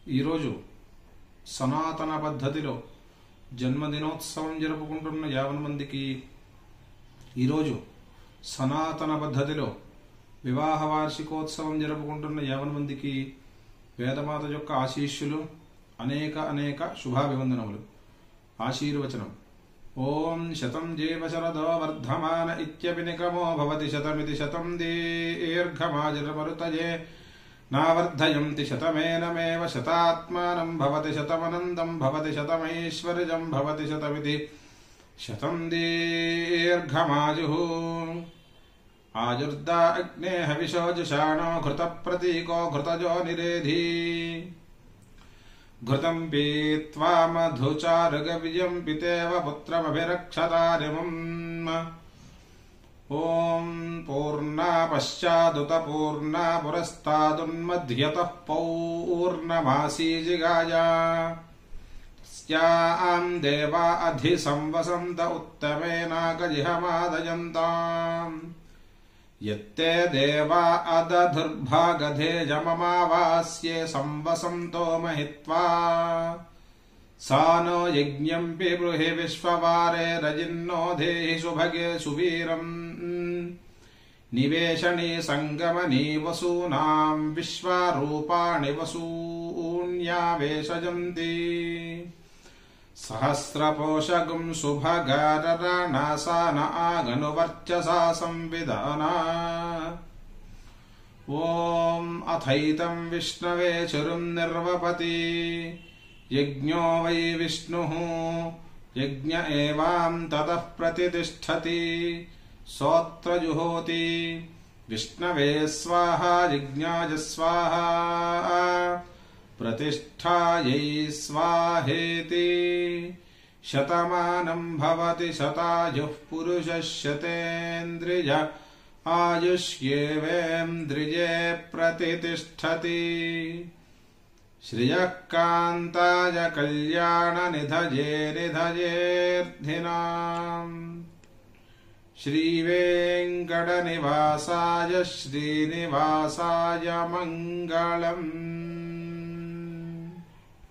ఈరోజు సనాతన పద్ధతిలో జన్మదినోత్సవం జరుపుకుంటున్న 50 మందికి, ఈరోజు సనాతన పద్ధతిలో వివాహ వార్షికోత్సవం జరుపుకుంటున్న 50 మందికి వేదమాత యొక్క ఆశీస్సులు, అనేక శుభాభివందనములు. ఆశీర్వచనం. ఓం శతం జీవ శరదో వర్ధమాన ఇత్యపి నిక్రమో భవతి శతమితి శతం దీర్ఘమాజుర్మరుతయే నావర్ధయంతి శతమేనమేవ శతాత్మానం భవతి శతమనందం భవతి శతమైశ్వర్యం భవతి శతమితి శతం దీర్ఘమాజుః. ఆజుర్దా అగ్నే హవిషో జుషాణో ఘృత ప్రతీకో ఘృతజో నిరేధి ఘృతం పీత్వా మధుచారుగవిజం పితేవ పుత్రమభిరక్షతారిమం. ఓం పూర్ణా పశ్చాదుత పూర్ణా పురస్తాదున్మధ్యతః పౌర్ణమాసీ జిగాయా తస్యాం దేవా అధి సంవసంత ఉత్తమేనాగజిహమాదయంతాం యత్తే దేవా అదధుర్భాగధేజమమావాస్యే సంవసంతో మహిత్వా सा नो यज्ञं पिबृहि विश्ववारे रजिन्नो धेहि सुभगे सुवीरम्. निवेशनी संगमनी वसूनां विश्वारूपाणि वसून्यावेशयन्ति. सहस्रपोषगं सुभगारराणासान आगनुवर्चसा संविधाना. ॐ अथैतं विष्णवे चरुं निर्वपति यज्ञो वै विष्णुः यज्ञ एवां ततः प्रतिष्ठति सोऽत्र जुहोति. विष्णवे स्वाहा यज्ञाय स्वाहा प्रतिष्ठायै स्वाहेति. शतमानं भवति शतायुः पुरुषः शतेन्द्रिय आयुष्येवेन्द्रिये प्रतिष्ठति. श्रियः कान्ताय कल्याणनिधये निधयेऽर्थिनाम्. श्रीवेङ्कटनिवासाय श्रीनिवासाय मङ्गलम्.